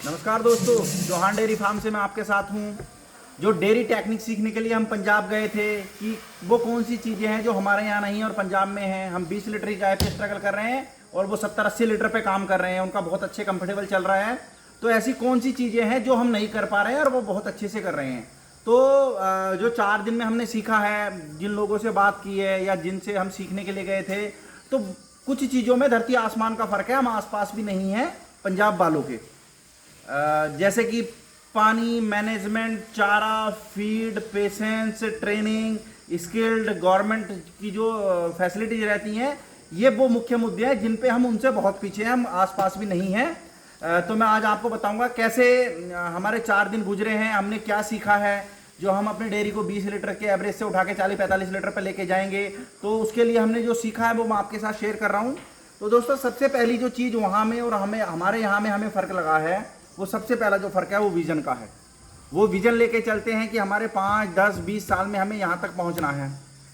नमस्कार दोस्तों, Chauhan dairy farm से मैं आपके साथ हूँ। जो डेयरी टेक्निक सीखने के लिए हम पंजाब गए थे कि वो कौन सी चीज़ें हैं जो हमारे यहाँ नहीं है और पंजाब में हैं। हम 20 लीटर की गाय पे स्ट्रगल कर रहे हैं और वो 70-80 लीटर पे काम कर रहे हैं, उनका बहुत अच्छे कंफर्टेबल चल रहा है। तो ऐसी कौन सी चीज़ें हैं जो हम नहीं कर पा रहे हैं और वो बहुत अच्छे से कर रहे हैं। तो जो 4 दिन में हमने सीखा है, जिन लोगों से बात की है या जिनसे हम सीखने के लिए गए थे, तो कुछ चीज़ों में धरती आसमान का फ़र्क है। हम आसपास भी नहीं हैं पंजाब वालों के। जैसे कि पानी मैनेजमेंट, चारा, feed, patience, training, skilled, government की जो फैसिलिटीज रहती हैं, ये वो मुख्य मुद्दे हैं जिन पे हम उनसे बहुत पीछे हैं, हम आसपास भी नहीं हैं। तो मैं आज आपको बताऊंगा कैसे हमारे 4 दिन गुजरे हैं, हमने क्या सीखा है, जो हम अपने डेयरी को 20 लीटर के एवरेज से उठा के 40-45 लीटर पर लेके जाएंगे। तो उसके लिए हमने जो सीखा है वो मैं आपके साथ शेयर कर रहा हूँ। तो दोस्तों, सबसे पहली जो चीज़ वहाँ में और हमारे यहाँ में हमें फ़र्क लगा है, वो सबसे पहला जो फ़र्क है वो विज़न का है। वो विज़न लेके चलते हैं कि हमारे 5, 10, 20 साल में हमें यहाँ तक पहुँचना है।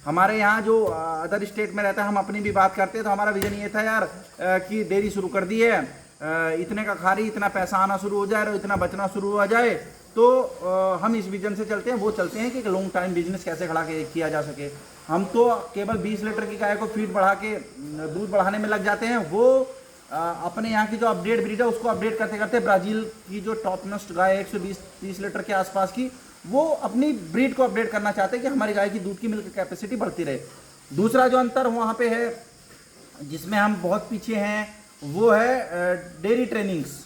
हमारे यहाँ जो अदर स्टेट में रहता है, हम अपनी भी बात करते हैं, तो हमारा विज़न ये था यार कि डेयरी शुरू कर दी है, इतने का खारी, इतना पैसा आना शुरू हो जाए और इतना बचना शुरू हो जाए। तो हम इस विज़न से चलते हैं। वो चलते हैं कि लॉन्ग टाइम बिजनेस कैसे खड़ा किया जा सके। हम तो केवल 20 लीटर की गाय को फीड बढ़ा के दूध बढ़ाने में लग जाते हैं। वो अपने यहाँ की जो अपडेट ब्रीड है उसको अपडेट करते करते ब्राज़ील की जो टॉप नस्ट गाय है 120-30 लीटर के आसपास की, वो अपनी ब्रीड को अपडेट करना चाहते हैं कि हमारी गाय की दूध की मिल्क कैपेसिटी बढ़ती रहे। दूसरा जो अंतर वहाँ पे है जिसमें हम बहुत पीछे हैं, वो है डेयरी ट्रेनिंग्स,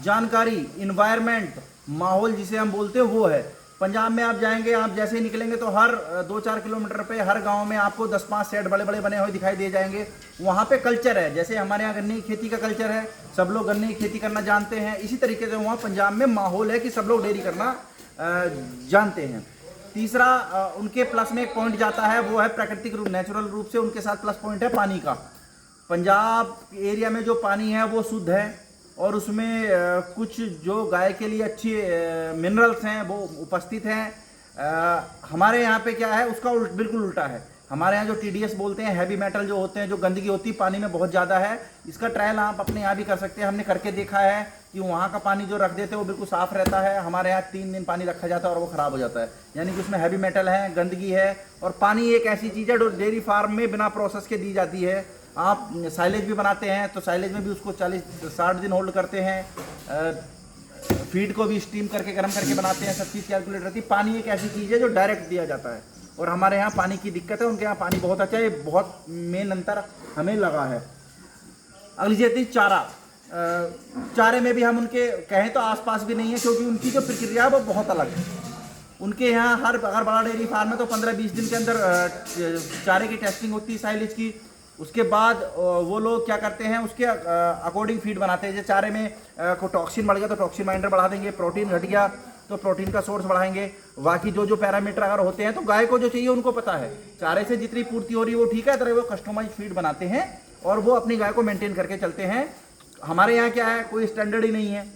जानकारी, इन्वायरमेंट, माहौल जिसे हम बोलते हैं वो है। पंजाब में आप जाएंगे, आप जैसे ही निकलेंगे तो हर 2-4 किलोमीटर पे हर गांव में आपको 10-5 सेट बड़े बड़े बने हुए दिखाई दे जाएंगे। वहाँ पे कल्चर है, जैसे हमारे यहाँ गन्ने की खेती का कल्चर है, सब लोग गन्ने की खेती करना जानते हैं। इसी तरीके से वहाँ पंजाब में माहौल है कि सब लोग डेयरी करना जानते हैं। तीसरा उनके प्लस में एक पॉइंट जाता है, वो है प्राकृतिक रूप, नेचुरल रूप से उनके साथ प्लस पॉइंट है पानी का। पंजाब एरिया में जो पानी है वो शुद्ध है और उसमें कुछ जो गाय के लिए अच्छे मिनरल्स हैं वो उपस्थित हैं। हमारे यहाँ पे क्या है, उसका बिल्कुल उल्टा है। हमारे यहाँ जो TDS बोलते हैं, हैवी मेटल जो होते हैं, जो गंदगी होती है पानी में बहुत ज़्यादा है। इसका ट्रायल आप अपने यहाँ भी कर सकते हैं। हमने करके देखा है कि वहाँ का पानी जो रख देते हैं वो बिल्कुल साफ़ रहता है। हमारे यहाँ 3 दिन पानी रखा जाता है और वो ख़राब हो जाता है, यानी कि उसमें हैवी मेटल है, गंदगी है। और पानी एक ऐसी चीज़ है जो डेयरी फार्म में बिना प्रोसेस के दी जाती है। आप साइलेज भी बनाते हैं तो साइलेज में भी उसको 40-60 दिन होल्ड करते हैं। फीड को भी स्टीम करके गर्म करके बनाते हैं, सब चीज़ कैलकुलेट रहती है। पानी एक ऐसी चीज़ है जो डायरेक्ट दिया जाता है और हमारे यहाँ पानी की दिक्कत है, उनके यहाँ पानी बहुत अच्छा है। ये बहुत मेन अंतर हमें लगा है। अगली चीज़ थी चारा। चारे में भी हम उनके कहें तो आसपास भी नहीं है, क्योंकि उनकी जो प्रक्रिया है वो बहुत अलग है। उनके यहाँ हर बड़ा डेयरी फार्म है तो 15-20 दिन के अंदर चारे की टेस्टिंग होती है, साइलेज की। उसके बाद वो लोग क्या करते हैं, उसके अकॉर्डिंग फीड बनाते हैं। जैसे चारे में को टॉक्सिन बढ़ गया तो टॉक्सिन बाइंडर बढ़ा देंगे, प्रोटीन घट गया तो प्रोटीन का सोर्स बढ़ाएंगे। बाकी जो पैरामीटर अगर होते हैं तो गाय को जो चाहिए उनको पता है, चारे से जितनी पूर्ति हो रही है वो ठीक है, तरह वो कस्टमाइज फीड बनाते हैं और वो अपनी गाय को मेंटेन करके चलते हैं। हमारे यहाँ क्या है, कोई स्टैंडर्ड ही नहीं है।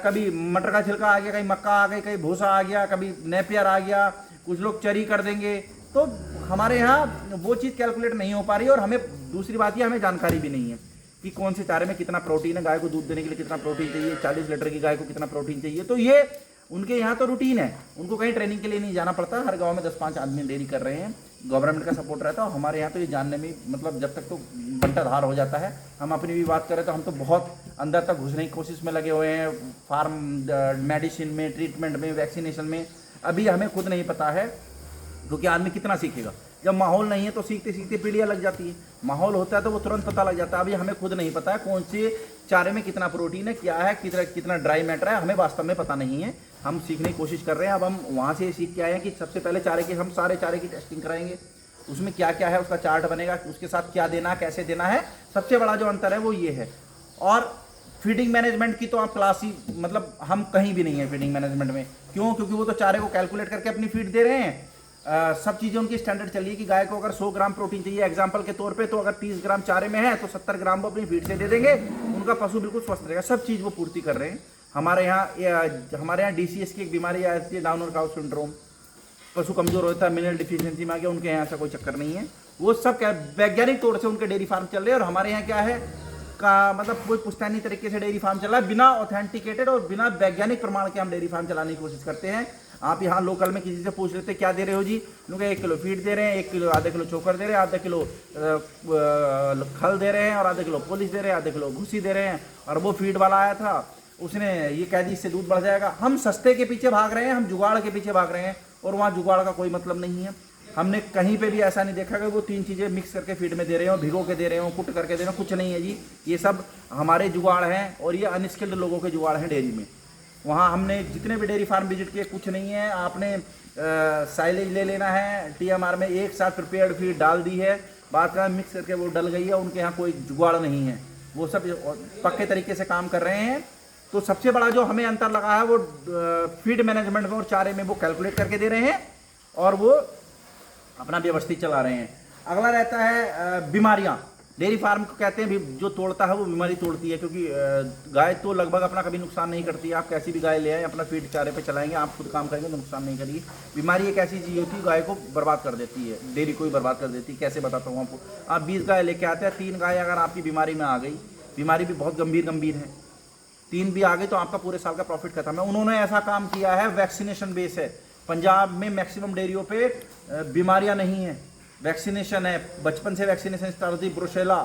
कभी मटर का छिलका आ गया, कहीं मक्का आ गई, कहीं भूसा आ गया, कभी नेपियर आ गया, कुछ लोग चरी कर देंगे। तो हमारे यहाँ वो चीज़ कैलकुलेट नहीं हो पा रही है। और हमें दूसरी बात ये, हमें जानकारी भी नहीं है कि कौन से चारे में कितना प्रोटीन है, गाय को दूध देने के लिए कितना प्रोटीन चाहिए, 40 लीटर की गाय को कितना प्रोटीन चाहिए। तो ये उनके यहाँ तो रूटीन है, उनको कहीं ट्रेनिंग के लिए नहीं जाना पड़ता। हर गांव में 10-5 आदमी डेयरी कर रहे हैं, गवर्नमेंट का सपोर्ट रहता है। और हमारे यहाँ तो ये जानने में मतलब जब तक तो बंटाधार हो जाता है। हम अपनी भी बात करें तो हम तो बहुत अंदर तक घुसने की कोशिश में लगे हुए हैं, फार्म मेडिसिन में, ट्रीटमेंट में, वैक्सीनेशन में। अभी हमें खुद नहीं पता है, क्योंकि आदमी कितना सीखेगा। जब माहौल नहीं है तो सीखते सीखते पीढ़ियाँ लग जाती है। माहौल होता है तो वो तुरंत पता लग जाता है। अभी हमें खुद नहीं पता है कौन से चारे में कितना प्रोटीन है, क्या है, कितना ड्राई मैटर है, हमें वास्तव में पता नहीं है। हम सीखने की कोशिश कर रहे हैं। अब हम वहाँ से सीख के आए हैं कि सबसे पहले हम सारे चारे की टेस्टिंग कराएंगे, उसमें क्या क्या है उसका चार्ट बनेगा, उसके साथ क्या देना, कैसे देना है। सबसे बड़ा जो अंतर है वो ये है। और फीडिंग मैनेजमेंट की तो आप क्लास ही, मतलब हम कहीं भी नहीं है फीडिंग मैनेजमेंट में। क्यों? क्योंकि वो तो चारे को कैलकुलेट करके अपनी फीड दे रहे हैं। सब चीज़ें उनकी स्टैंडर्ड चलिए कि गाय को अगर 100 ग्राम प्रोटीन चाहिए एग्जाम्पल के तौर पे, तो अगर 30 ग्राम चारे में है तो 70 ग्राम वो अपनी फीड से दे देंगे, उनका पशु बिल्कुल स्वस्थ रहेगा। सब चीज़ वो पूर्ति कर रहे हैं। हमारे यहाँ DCS की एक बीमारी आती है, डाउन और काउ सिंड्रोम। पशु कमजोर होता है, मिनरल डिफिशियंसी में आ गया, उनके यहाँ ऐसा कोई चक्कर नहीं है। वो सब क्या वैज्ञानिक तौर से उनके डेयरी फार्म चल रहे हैं। और हमारे यहाँ क्या है, का मतलब कोई पुश्तैनी तरीके से डेयरी फार्म चल रहा है, बिना ऑथेंटिकेटेड और बिना वैज्ञानिक प्रमाण के हम डेयरी फार्म चलाने की कोशिश करते हैं। आप यहाँ लोकल में किसी से पूछ लेते क्या दे रहे हो जी, उनका 1 किलो फीड दे रहे हैं, 1 किलो आधा किलो चोकर दे रहे हैं, आधा किलो खल दे रहे हैं और आधा किलो पॉलिश दे रहे हैं, आधा किलो भूसी दे रहे हैं। और वो फीड वाला आया था, उसने ये कह दी इससे दूध बढ़ जाएगा। हम सस्ते के पीछे भाग रहे हैं, हम जुगाड़ के पीछे भाग रहे हैं, और वहाँ जुगाड़ का कोई मतलब नहीं है। हमने कहीं पे भी ऐसा नहीं देखा कि वो 3 चीज़ें मिक्स करके फीड में दे रहे हो, भिगो के दे रहे हो, कुट करके दे रहे हो, कुछ नहीं है जी। ये सब हमारे जुगाड़ हैं और ये अनस्किल्ड लोगों के जुगाड़ हैं डेयरी में। वहाँ हमने जितने भी डेयरी फार्म विजिट किए, कुछ नहीं है। आपने साइलेज ले लेना है, TMR में एक साथ प्रिपेयर्ड फीड डाल दी है, बाद में मिक्स करके वो डल गई है। उनके यहाँ कोई जुगाड़ नहीं है, वो सब पक्के तरीके से काम कर रहे हैं। तो सबसे बड़ा जो हमें अंतर लगा है वो फीड मैनेजमेंट में और चारे में वो कैलकुलेट करके दे रहे हैं और वो अपना व्यवस्थित चला रहे हैं। अगला रहता है बीमारियां। डेयरी फार्म को कहते हैं जो तोड़ता है वो बीमारी तोड़ती है, क्योंकि गाय तो लगभग अपना कभी नुकसान नहीं करती है। आप कैसी भी गाय ले आए, अपना फीड चारे पे चलाएंगे, आप खुद काम करेंगे तो नुकसान नहीं करेगी। बीमारी एक ऐसी चीज़ होती है गाय को बर्बाद कर देती है, डेयरी को ही बर्बाद कर देती है। कैसे बताता हूँ आपको। आप 20 गाय लेके आते हैं, 3 गाय अगर आपकी बीमारी में आ गई, बीमारी भी बहुत गंभीर है, 3 भी आ गई तो आपका पूरे साल का प्रॉफिट खत्म है। उन्होंने ऐसा काम किया है, वैक्सीनेशन बेस है। पंजाब में मैक्सिमम डेयरियों पे बीमारियां नहीं है, वैक्सीनेशन है। बचपन से वैक्सीनेशन स्टार्ट होती है। ब्रुसेला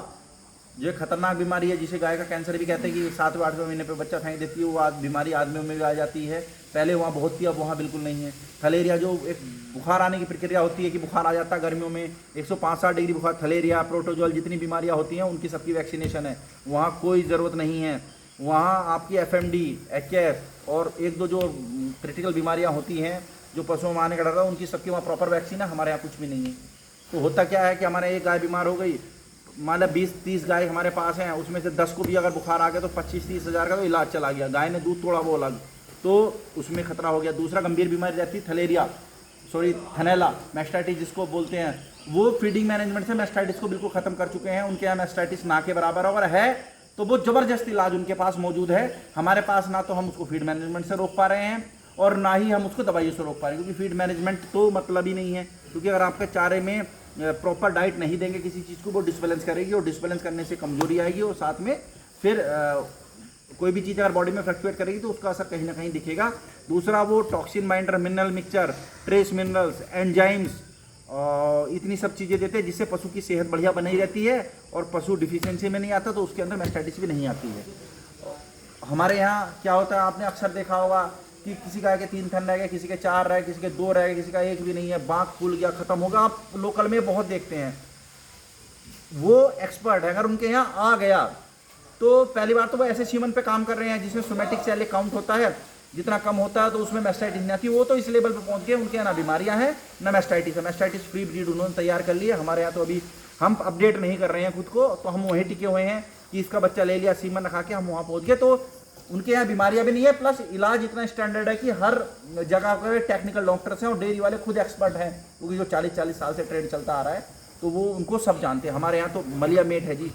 जो खतरनाक बीमारी है, जिसे गाय का कैंसर भी कहते हैं, कि 7वें 8वें महीने पे बच्चा फेंक देती है, वो बीमारी आदमियों में भी आ जाती है। पहले वहाँ बहुत थी, अब वहाँ बिल्कुल नहीं है। थलेरिया जो एक बुखार आने की प्रक्रिया होती है कि बुखार आ जाता है गर्मियों में, 105-60 डिग्री बुखार, थलेरिया, प्रोटोजोल, जितनी बीमारियाँ होती हैं उनकी सबकी वैक्सीनेशन है। वहाँ कोई ज़रूरत नहीं है। वहाँ आपकी FMD, HF और 1-2 जो क्रिटिकल बीमारियाँ होती हैं जो पशुओं में आने का डर है, उनकी सबकी वहाँ प्रॉपर वैक्सीन है। हमारे यहाँ कुछ भी नहीं है। तो होता क्या है कि हमारे एक गाय बीमार हो गई, मान लो 20-30 गाय हमारे पास हैं, उसमें से 10 को भी अगर बुखार आ गया तो 25-30 हज़ार का तो इलाज चला गया। गाय ने दूध तोड़ा वो अलग, तो उसमें खतरा हो गया। दूसरा गंभीर बीमारी रहती है थनैला मैस्टाइटिस जिसको बोलते हैं। वो फीडिंग मैनेजमेंट से मैस्टाइटिस को बिल्कुल ख़त्म कर चुके हैं। उनके यहाँ मैस्टाइटिस ना के बराबर अगर है तो वो ज़बरदस्त इलाज उनके पास मौजूद है। हमारे पास ना तो हम उसको फीड मैनेजमेंट से रोक पा रहे हैं और ना ही हम उसको दवाइयों से रोक पा रहे हैं, क्योंकि फीड मैनेजमेंट तो मतलब ही नहीं है। क्योंकि अगर आपके चारे में प्रॉपर डाइट नहीं देंगे किसी चीज़ को, वो डिसबैलेंस करेगी और डिसबैलेंस करने से कमजोरी आएगी और साथ में फिर कोई भी चीज़ अगर बॉडी में फ्लक्चुएट करेगी तो उसका असर कहीं ना कहीं दिखेगा। दूसरा वो toxin binder, mineral mixture, trace minerals, enzymes, इतनी सब चीज़ें देते हैं जिससे पशु की सेहत बढ़िया बनी रहती है और पशु डिफिशियंसी में नहीं आता तो उसके अंदर मैस्टाइटिस भी नहीं आती है। हमारे यहाँ क्या होता है, आपने अक्सर देखा होगा कि किसी गाय के 3 थन रह गए, किसी के 4 रह गए, किसी के 2 रह गए, किसी का 1 भी नहीं है, बांक फूल गया, खत्म हो गया। आप लोकल में बहुत देखते हैं। वो एक्सपर्ट है, अगर उनके यहाँ आ गया तो पहली बार तो वो ऐसे सीमन पे काम कर रहे हैं जिसमें सोमेटिक सेल काउंट होता है, जितना कम होता है तो उसमें मैस्टाइटिस नहीं आती। वो तो इस लेवल पे पहुंच गए, उनके यहाँ ना बीमारियां हैं ना मैस्टाइटिस है। मैस्टाइटिस फ्री ब्रीड उन्होंने तैयार कर लिया। हमारे यहाँ तो अभी हम अपडेट नहीं कर रहे हैं खुद को, तो हम वहीं टिके हुए हैं कि इसका बच्चा ले लिया, सीमन रखा के हम वहाँ पहुँच गए। तो उनके यहाँ बीमारियां भी नहीं है, प्लस इलाज इतना स्टैंडर्ड है कि हर जगह पे टेक्निकल डॉक्टर्स हैं और डेयरी वाले खुद एक्सपर्ट हैं, क्योंकि जो 40-40 साल से ट्रेंड चलता आ रहा है तो वो उनको सब जानते हैं। हमारे यहाँ तो मलिया मेट है जी।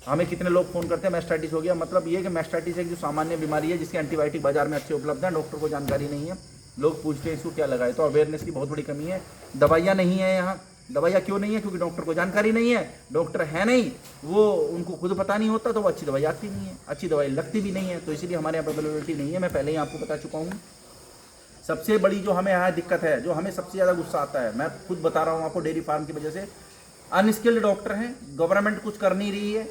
हमें कितने लोग फ़ोन करते हैं मैस्टाइटिस हो गया। मतलब ये कि मैस्टाइटिस एक जो सामान्य बीमारी है जिसके एंटीबायोटिक बाजार में अच्छे उपलब्ध हैं, डॉक्टर को जानकारी नहीं है। लोग पूछते हैं इसको क्या लगाए, तो अवेयरनेस की बहुत बड़ी कमी है। दवाइयाँ नहीं है यहाँ। दवाइयाँ क्यों नहीं है? क्योंकि डॉक्टर को जानकारी नहीं है, डॉक्टर है नहीं, वो उनको खुद पता नहीं होता, तो वो अच्छी दवाई आती नहीं है, अच्छी दवाई लगती भी नहीं है। तो इसीलिए हमारे यहाँ अवेलेबिलिटी नहीं है। मैं पहले ही आपको बता चुका हूँ। सबसे बड़ी जो हमें यहाँ दिक्कत है, जो हमें सबसे ज़्यादा गुस्सा आता है, मैं खुद बता रहा हूँ आपको, डेयरी फार्म की वजह से अनस्किल्ड डॉक्टर हैं, गवर्नमेंट कुछ कर नहीं रही है,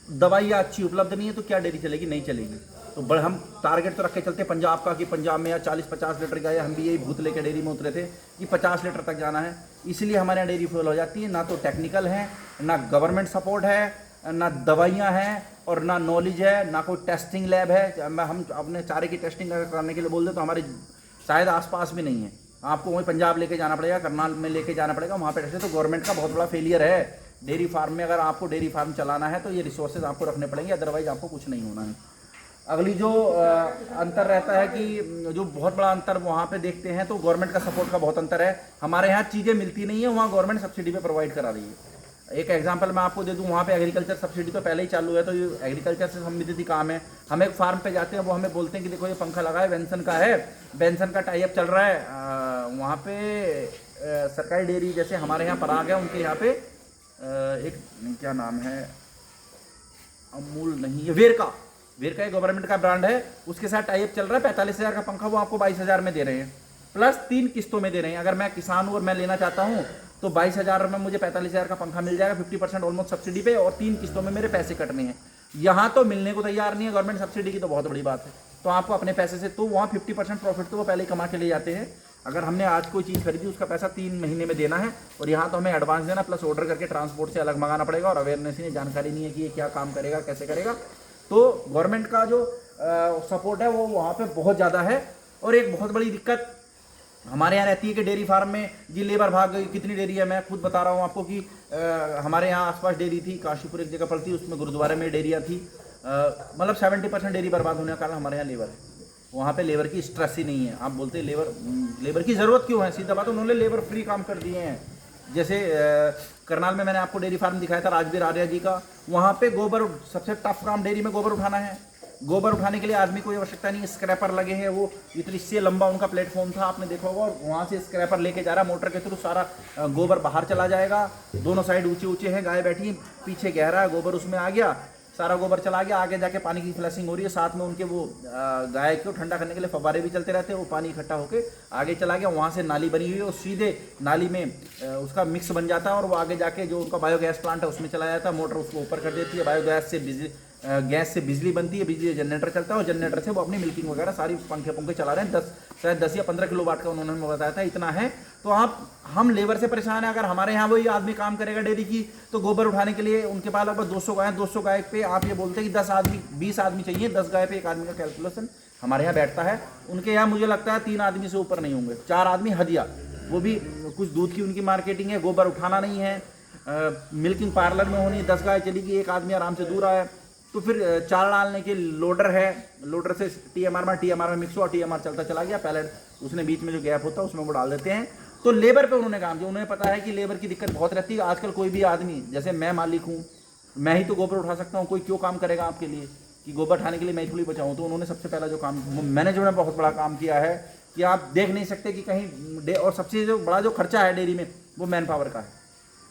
दवाइयाँ अच्छी उपलब्ध नहीं है, तो क्या डेयरी चलेगी? नहीं चलेगी। तो हम टारगेट तो रख के चलते पंजाब का कि पंजाब में या 40-50 लीटर का, या हम भी यही भूत लेके डेयरी में उतरे थे कि 50 लीटर तक जाना है। इसलिए हमारे यहाँ डेयरी फेल हो जाती है। ना तो टेक्निकल है, ना गवर्नमेंट सपोर्ट है, ना दवाइयाँ हैं और ना नॉलेज है, ना कोई टेस्टिंग लैब है। हम अपने चारे की टेस्टिंग करने के लिए बोल दे तो हमारे शायद आसपास भी नहीं है। आपको वहीं पंजाब लेके जाना पड़ेगा, करनाल में लेके जाना पड़ेगा, वहाँ पे टेस्ट। तो गवर्नमेंट का बहुत बड़ा फेलियर है डेयरी फार्म में। अगर आपको डेयरी फार्म चलाना है तो ये रिसोर्सेज आपको रखने पड़ेंगे, अदरवाइज आपको कुछ नहीं होना है। अगली जो अंतर रहता है कि जो बहुत बड़ा अंतर वहाँ पे देखते हैं तो गवर्नमेंट का सपोर्ट का बहुत अंतर है। हमारे यहाँ चीज़ें मिलती नहीं है, वहाँ गवर्नमेंट सब्सिडी पे प्रोवाइड करा रही है। एक एग्जांपल मैं आपको दे दूँ, वहाँ पे एग्रीकल्चर सब्सिडी तो पहले ही चालू है, तो ये एग्रीकल्चर से संबंधित ही काम है। हम एक फार्म पे जाते हैं, वो हमें बोलते हैं कि देखो ये पंखा लगा है, बेंसन का है, बेंसन का टाई अप चल रहा है। वहाँ पे सरकारी डेयरी जैसे हमारे यहाँ पराग है, उनके यहाँ पे एक क्या नाम है, अमूल नहीं है, वेरका, वेरका एक गवर्नमेंट का ब्रांड है, उसके साथ टाई अप चल रहा है। 45,000 का पंखा वो आपको 22,000 में दे रहे हैं, प्लस 3 किस्तों में दे रहे हैं। अगर मैं किसान हूँ और मैं लेना चाहता हूँ तो 22,000 में मुझे 45,000 का पंखा मिल जाएगा 50% ऑलमोस्ट सब्सिडी पे, और 3 किस्तों में मेरे पैसे कटने हैं। यहाँ तो मिलने को तैयार नहीं है गवर्नमेंट सब्सिडी की, तो बहुत बड़ी बात है। तो आपको अपने पैसे से, तो वहाँ 50% प्रॉफिट तो वो पहले ही कमा के ले जाते हैं। अगर हमने आज कोई चीज़ खरीदी उसका पैसा 3 महीने में देना है, और यहाँ तो हमें एडवांस देना प्लस ऑर्डर करके ट्रांसपोर्ट से अलग मंगाना पड़ेगा, और अवेयरनेस नहीं, जानकारी नहीं है कि ये क्या काम करेगा, कैसे करेगा। तो गवर्नमेंट का जो सपोर्ट है वो वहाँ पे बहुत ज़्यादा है। और एक बहुत बड़ी दिक्कत हमारे यहाँ रहती है कि डेयरी फार्म में जी लेबर भाग गई। कितनी डेयरी है, मैं खुद बता रहा हूँ आपको कि हमारे यहाँ आसपास डेयरी थी, काशीपुर एक जगह पड़ती, उसमें गुरुद्वारे में डेयरियाँ थी। मतलब 70% डेयरी बर्बाद होने का कारण हमारे यहाँ लेबर है। वहाँ पे लेबर की स्ट्रेस ही नहीं है। आप बोलते हैं लेबर की ज़रूरत क्यों है, सीधा बात, उन्होंने लेबर फ्री काम कर दिए हैं। जैसे करनाल में मैंने आपको डेयरी फार्म दिखाया था राजवीर आर्या जी का, वहाँ पे गोबर सबसे टफ काम डेयरी में गोबर उठाना है। गोबर उठाने के लिए आदमी कोई आवश्यकता नहीं, स्क्रैपर लगे हैं, वो इतनी से लंबा उनका प्लेटफॉर्म था, आपने देखा होगा, और वहाँ से स्क्रैपर लेके जा रहा है मोटर के थ्रू, सारा गोबर बाहर चला जाएगा। दोनों साइड ऊंचे ऊंचे हैं, गाय बैठी, पीछे गहरा है, गोबर उसमें आ गया, सारा गोबर चला गया, आगे जाके पानी की फ्लैशिंग हो रही है, साथ में उनके वो गाय को ठंडा करने के लिए फव्वारे भी चलते रहते हैं, वो पानी इकट्ठा होकर आगे चला गया। वहाँ से नाली बनी हुई है, और सीधे नाली में उसका मिक्स बन जाता है, और वो आगे जाके जो उनका बायोगैस प्लांट है उसमें चला जाता है। मोटर उसको ऊपर कर देती है, बायोगैस से गैस से बिजली बनती है, बिजली जनरेटर चलता है, और जनरेटर से वो अपनी मिल्किंग वगैरह सारी पंखे चला रहे हैं। शायद 10 या 15 किलोवाट का उन्होंने हमें बताया था, इतना है। तो हम लेबर से परेशान है। अगर हमारे यहाँ वही आदमी काम करेगा डेयरी की, तो गोबर उठाने के लिए उनके पास लगभग 200 गाय पे आप ये बोलते हैं कि 10 आदमी 20 आदमी चाहिए, 10 गाय पे एक आदमी का कैलकुलेशन हमारे यहाँ बैठता है। उनके यहाँ मुझे लगता है 3 आदमी से ऊपर नहीं होंगे, 4 आदमी हदिया, वो भी कुछ दूध की उनकी मार्केटिंग है, गोबर उठाना नहीं है, मिल्किंग पार्लर में होनी, 10 गाय चलेगी, एक आदमी आराम से दूर आया। तो फिर चारा डालने के लोडर है, लोडर से टीएमआर में मिक्स हुआ, टीएमआर चलता चला गया, पैलेट उसने बीच में जो गैप होता है उसमें वो डाल देते हैं। तो लेबर पे उन्होंने काम किया, उन्हें पता है कि लेबर की दिक्कत बहुत रहती है। आजकल कोई भी आदमी, जैसे मैं मालिक हूँ, मैं ही तो गोबर उठा सकता हूँ, कोई क्यों काम करेगा आपके लिए कि गोबर उठाने के लिए मैं थोड़ी बचाऊँ। तो उन्होंने सबसे पहला जो काम, मैनेजमेंट ने बहुत बड़ा काम किया है कि आप देख नहीं सकते कि कहीं, और सबसे जो बड़ा जो खर्चा है डेयरी में वो मैन पावर का है।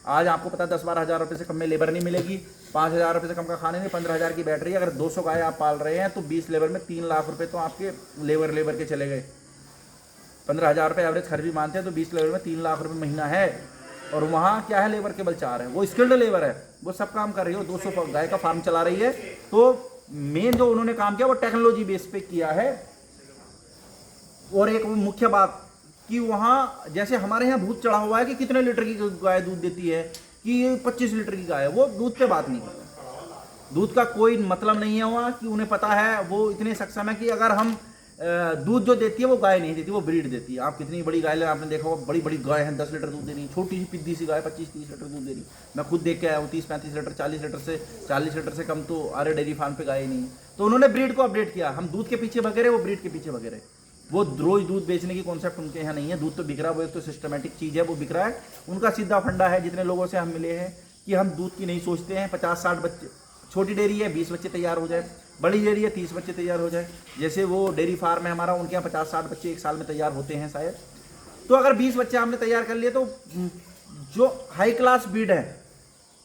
आज आपको पता है 10-12 हज़ार रुपये से कम में लेबर नहीं मिलेगी, 5,000 रुपये से कम का खाने नहीं, 15,000 की बैटरी। अगर 200 गाय आप पाल रहे हैं तो 20 लेबर में 3 लाख रुपए तो आपके लेबर के चले गए। 15,000 रुपये एवरेज खर्च भी मानते हैं, तो 20 लेबर में 3 लाख रुपये महीना है। और वहाँ क्या है, लेबर केवल 4 है, वो स्किल्ड लेबर है, वो सब काम कर रही है, 200 गाय का फार्म चला रही है। तो मेन जो उन्होंने काम किया वो टेक्नोलॉजी बेस पे किया है। और एक मुख्य बात कि वहाँ जैसे हमारे यहाँ भूत चढ़ा हुआ है कि कितने लीटर की गाय दूध देती है, कि 25 लीटर की गाय है, वो दूध पे बात नहीं करता, दूध का कोई मतलब नहीं है वहाँ, कि उन्हें पता है, वो इतने सक्षम है कि अगर हम दूध जो देती है वो गाय नहीं देती, वो ब्रीड देती है। आप कितनी बड़ी गाय ले, आपने देखा होगा, बड़ी बड़ी गाय हैं, 10 लीटर दूध दे रही, छोटी सी पिद्दी सी गाय 25-30 लीटर दूध दे रही। मैं खुद देख के आया हूँ, 30-35 लीटर, 40 लीटर से कम तो आरे डेयरी फार्म पे गाय नहीं है। तो उन्होंने ब्रीड को अपडेट किया, हम दूध के पीछे भगे रहे, वो ब्रीड के पीछे भगे रहे। वो रोज दूध बेचने की कॉन्सेप्ट उनके यहाँ नहीं है, दूध तो बिक रहा है, वो एक तो सिस्टमेटिक चीज़ है, वो बिक रहा है। उनका सीधा फंडा है, जितने लोगों से हम मिले हैं, कि हम दूध की नहीं सोचते हैं। 50-60 बच्चे, छोटी डेयरी है 20 बच्चे तैयार हो जाए, बड़ी डेयरी है 30 बच्चे तैयार हो जाए। जैसे वो डेयरी फार्म है हमारा, उनके यहाँ 50-60 बच्चे एक साल में तैयार होते हैं शायद। तो अगर 20 बच्चे हमने तैयार कर लिए, तो जो हाई क्लास ब्रीड है,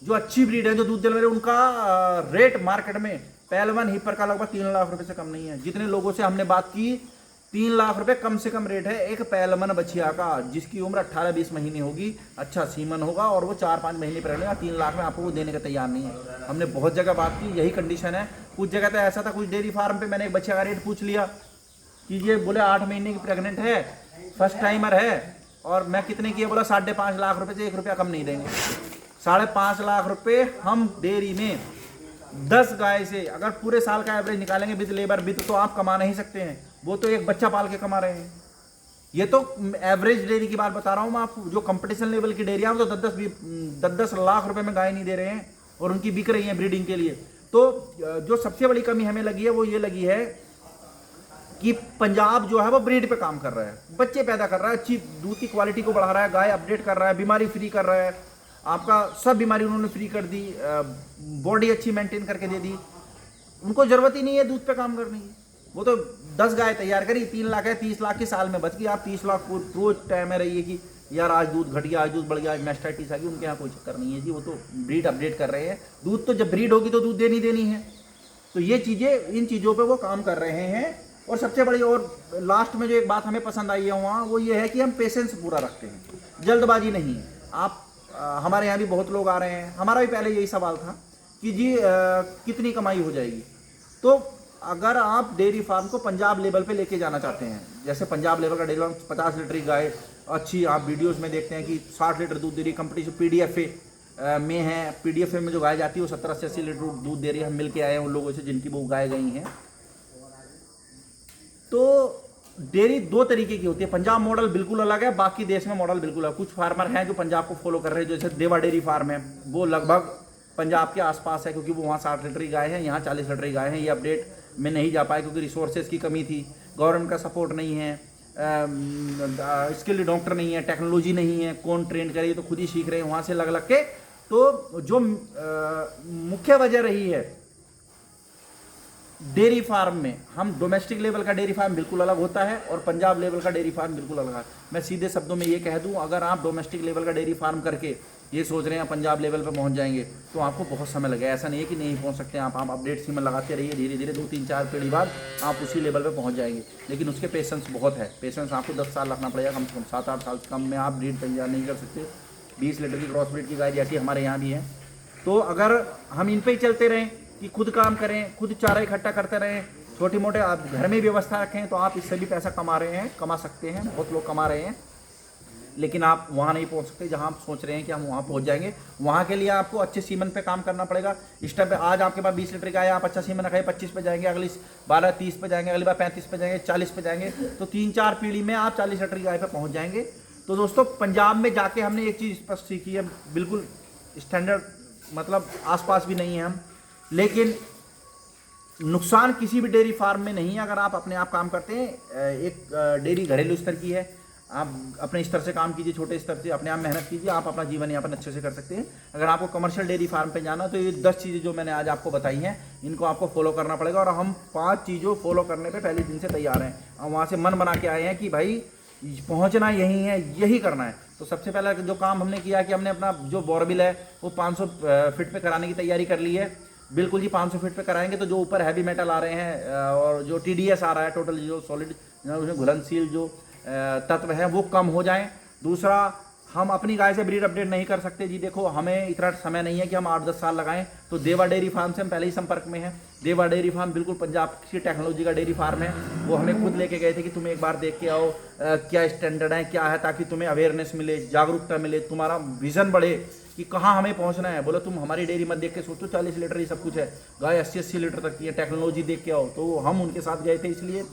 जो अच्छी ब्रीड है, जो दूध दिलवा रहे, उनका रेट मार्केट में पहलवान हिपर का लगभग 3 लाख रुपए से कम नहीं है। जितने लोगों से हमने बात की, 3 लाख रुपए कम से कम रेट है एक पहलवान बछिया का, जिसकी उम्र 18-20 महीने होगी, अच्छा सीमन होगा, और वो 4-5 महीने पर रहेगा। 3 लाख में आपको वो देने का तैयार नहीं है। हमने बहुत जगह बात की, यही कंडीशन है। कुछ जगह तो ऐसा था, कुछ डेयरी फार्म पे मैंने एक बच्चे का रेट पूछ लिया कि ये बोले 8 महीने की प्रेग्नेंट है, फर्स्ट टाइमर है, और मैं कितने की है, बोला 5.5 लाख रुपए से 1 रुपया कम नहीं देंगे। 5.5 लाख रुपए हम डेयरी में 10 गाय से अगर पूरे साल का एवरेज निकालेंगे विद लेबर विद, तो आप कमा नहीं सकते हैं। वो तो एक बच्चा पाल के कमा रहे हैं। ये तो एवरेज डेयरी की बात बता रहा हूँ मैं आपको। जो कंपटीशन लेवल की डेयरी है, तो 10-10 लाख रुपए में गाय नहीं दे रहे हैं, और उनकी बिक रही है ब्रीडिंग के लिए। तो जो सबसे बड़ी कमी हमें लगी है, वो ये लगी है कि पंजाब जो है वो ब्रीड पे काम कर रहा है, बच्चे पैदा कर रहा है, अच्छी दूध की क्वालिटी को बढ़ा रहा है, गाय अपडेट कर रहा है, बीमारी फ्री कर रहा है, आपका सब बीमारी उन्होंने फ्री कर दी, बॉडी अच्छी मेंटेन करके दे दी। उनको जरूरत ही नहीं है दूध पे काम करने की। वो तो 10 गाय तैयार करी, 3 लाख है, 30 लाख के साल में बच गई। आप 30 लाख रोज टाइम में रहिए कि यार आज दूध घट गया, आज दूध बढ़ गया, आज मैस्टाइटिस आ गई, उनके यहाँ कोई चक्कर नहीं है जी। वो तो ब्रीड अपडेट कर रहे हैं। दूध तो जब ब्रीड होगी तो दूध देनी है। तो ये चीज़ें, इन चीज़ों पे वो काम कर रहे हैं। और सबसे बड़ी और लास्ट में जो एक बात हमें पसंद आई है वहाँ, वो ये है कि हम पेशेंस पूरा रखते हैं, जल्दबाजी नहीं है। आप हमारे यहाँ भी बहुत लोग आ रहे हैं, हमारा भी पहले यही सवाल था कि जी कितनी कमाई हो जाएगी। तो अगर आप डेयरी फार्म को पंजाब लेवल पे लेके जाना चाहते हैं, जैसे पंजाब लेवल का डेयरी फार्म 50 लीटर की गाय अच्छी, आप वीडियोस में देखते हैं कि 60 लीटर दूध दे रही, कंपटीशन पीडीएफए में है, पीडीएफए में जो गाय जाती है वो 70 से 80 लीटर दूध दे रही है। हम मिल के आए हैं उन लोगों से जिनकी वो गाय गई हैं। तो डेयरी दो तरीके की होती है, पंजाब मॉडल बिल्कुल अलग है, बाकी देश में मॉडल बिल्कुल अलग। कुछ फार्मर हैं जो पंजाब को फॉलो कर रहे हैं, जैसे देवा डेयरी फार्म है, वो लगभग पंजाब के आसपास है, क्योंकि वो वहाँ 60 लीटर की गाय है, यहाँ 40 लीटर की गाय है। ये अपडेट में नहीं जा पाए क्योंकि रिसोर्सेज की कमी थी, गवर्नमेंट का सपोर्ट नहीं है, इसके लिए डॉक्टर नहीं है, टेक्नोलॉजी नहीं है, कौन ट्रेन करे, तो खुद ही सीख रहे हैं वहाँ से लग लग के। तो जो मुख्य वजह रही है डेयरी फार्म में, हम डोमेस्टिक लेवल का डेयरी फार्म बिल्कुल अलग होता है और पंजाब लेवल का डेयरी फार्म बिल्कुल अलग है। मैं सीधे शब्दों में ये कह दूं, अगर आप डोमेस्टिक लेवल का डेयरी फार्म करके ये सोच रहे हैं पंजाब लेवल पर पहुंच जाएंगे, तो आपको बहुत समय लगेगा। ऐसा नहीं है कि नहीं पहुंच सकते आप अपडेट सीमन लगाते रहिए, धीरे धीरे 2-3-4 पीढ़ी बाद आप उसी लेवल पर पहुँच जाएंगे। लेकिन उसके पेशेंस बहुत है, पेशेंस आपको 10 साल रखना पड़ेगा कम से कम। 7-8 साल से कम में आप ब्रीड तैयार नहीं कर सकते। 20 लीटर की क्रॉस ब्रीड की गाय जैसी हमारे यहाँ भी है। तो अगर हम इन पर ही चलते रहें कि खुद काम करें, खुद चारा इकट्ठा करते रहें, छोटे मोटे आप घर में व्यवस्था रखें, तो आप इससे भी पैसा कमा सकते हैं। बहुत लोग कमा रहे हैं, लेकिन आप वहाँ नहीं पहुँच सकते जहाँ आप सोच रहे हैं कि हम वहाँ पहुँच जाएंगे। वहाँ के लिए आपको अच्छे सीमन पे काम करना पड़ेगा। इस टाइम पे आज आपके पास 20 लीटर का है, आप अच्छा सीमन रखें, 25 पे जाएंगे, अगली बार 30 पे जाएंगे, अगली बार 35 पे जाएंगे, 40 पे जाएंगे, तो 3-4 पीढ़ी में आप 40 लीटर की गाय पे पहुँच जाएंगे। तो दोस्तों, पंजाब में जाके हमने एक चीज़ स्पष्ट सीखी है, बिल्कुल स्टैंडर्ड, मतलब आसपास भी नहीं है हम, लेकिन नुकसान किसी भी डेयरी फार्म में नहीं है अगर आप अपने आप काम करते हैं। एक डेयरी घरेलू स्तर की है, आप अपने स्तर से काम कीजिए, छोटे स्तर से अपने आप मेहनत कीजिए, आप अपना जीवन यापन अच्छे से कर सकते हैं। अगर आपको कमर्शियल डेयरी फार्म पे जाना, तो ये 10 चीज़ें जो मैंने आज आपको बताई हैं, इनको आपको फॉलो करना पड़ेगा। और हम 5 चीज़ों फॉलो करने पे पहले दिन से तैयार हैं। हम वहाँ से मन बना के आए हैं कि भाई पहुँचना यही है, यही करना है। तो सबसे पहला जो काम हमने किया कि हमने अपना जो बोरवेल है वो 500 फीट पे कराने की तैयारी कर ली है। बिल्कुल जी, 500 फीट पे कराएंगे तो जो ऊपर हैवी मेटल आ रहे हैं और जो TDS आ रहा है, टोटल जो सॉलिड उसमें घुलनशील जो तत्व है वो कम हो जाएं। दूसरा, हम अपनी गाय से ब्रीड अपडेट नहीं कर सकते जी। देखो, हमें इतना समय नहीं है कि हम 8-10 साल लगाएं। तो देवा डेयरी फार्म से हम पहले ही संपर्क में हैं। देवा डेयरी फार्म बिल्कुल पंजाब की टेक्नोलॉजी का डेयरी फार्म है। वो हमें खुद लेके गए थे कि तुम एक बार देख के आओ क्या स्टैंडर्ड है, क्या है, ताकि तुम्हें अवेयरनेस मिले, जागरूकता मिले, तुम्हारा विजन बढ़े कि कहाँ हमें पहुँचना है। बोलो तुम हमारी डेयरी मत देख के सोचो 40 लीटर ही सब कुछ है, गाय 80-80 लीटर तक की है, टेक्नोलॉजी देख के आओ। तो हम उनके साथ गए थे। इसलिए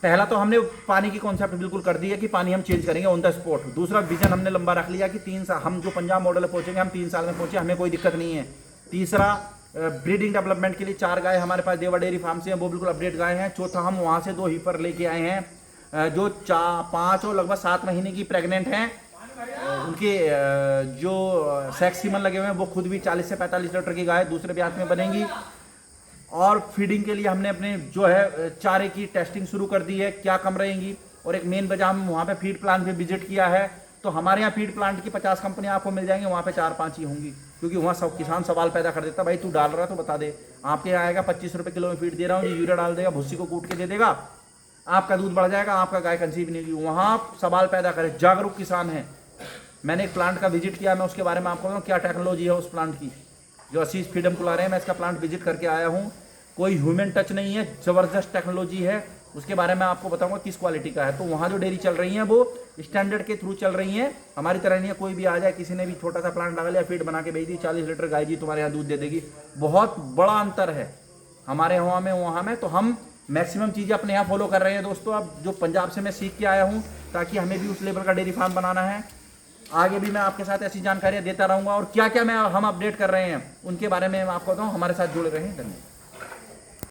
पहला तो हमने पानी की कॉन्सेप्ट बिल्कुल कर दी है कि पानी हम चेंज करेंगे ऑन द स्पॉट। दूसरा, विजन हमने लंबा रख लिया कि 3 साल, हम जो पंजाब मॉडल में पहुंचेंगे हम 3 साल में पहुंचे, हमें कोई दिक्कत नहीं है। तीसरा, ब्रीडिंग डेवलपमेंट के लिए 4 गाय हमारे पास देवा डेयरी फार्म से हैं, वो बिल्कुल अपडेट गाय हैं। चौथा, हम वहाँ से 2 हीपर लेके आए हैं जो 5 और लगभग 7 महीने की प्रेग्नेंट हैं। उनके जो सेक्स सीमन लगे हुए हैं वो खुद भी 40 से 45 लीटर की गाय दूसरे ब्याज में बनेंगी। और फीडिंग के लिए हमने अपने जो है चारे की टेस्टिंग शुरू कर दी है, क्या कम रहेंगी। और एक मेन वजह, हम वहाँ पे फीड प्लांट भी विजिट किया है। तो हमारे यहाँ फीड प्लांट की 50 कंपनियाँ आपको मिल जाएंगी, वहाँ पे 4-5 ही होंगी, क्योंकि वहाँ सब किसान सवाल पैदा कर देता, भाई तू डाल रहा है तो बता दे। आपके यहाँ आएगा 25 रुपये किलो में फीड दे रहा हूँ, यूरिया डाल देगा, भूसी को कूट के दे देगा, आपका दूध बढ़ जाएगा, आपका गाय कंसीव नहीं होगी। वहाँ सवाल पैदा करे, जागरूक किसान हैं। मैंने एक प्लांट का विजिट किया, मैं उसके बारे में आपको बताऊँ क्या टेक्नोलॉजी है उस प्लांट की, जो असीस फ्रीडम को ला रहे हैं। मैं इसका प्लांट विजिट करके आया हूँ, कोई ह्यूमन टच नहीं है, ज़बरदस्त टेक्नोलॉजी है। उसके बारे में आपको बताऊंगा किस क्वालिटी का है। तो वहाँ जो डेयरी चल रही हैं वो स्टैंडर्ड के थ्रू चल रही हैं, हमारी तरह नहीं है कोई भी आ जाए, किसी ने भी छोटा सा प्लांट लगा लिया, फीड बना के भेज दी, 40 लीटर गाय जी तुम्हारे यहाँ दूध दे देगी। बहुत बड़ा अंतर है हमारे यहाँ में वहाँ में। तो हम मैक्सिमम चीज़ें अपने यहाँ फॉलो कर रहे हैं दोस्तों। अब जो पंजाब से मैं सीख के आया हूँ, ताकि हमें भी उस लेवल का डेयरी फार्म बनाना है। आगे भी मैं आपके साथ ऐसी जानकारियाँ देता रहूँगा, और क्या क्या हम अपडेट कर रहे हैं उनके बारे में मैं आपको बताऊँ। हमारे साथ जुड़े रहें। धन्यवाद।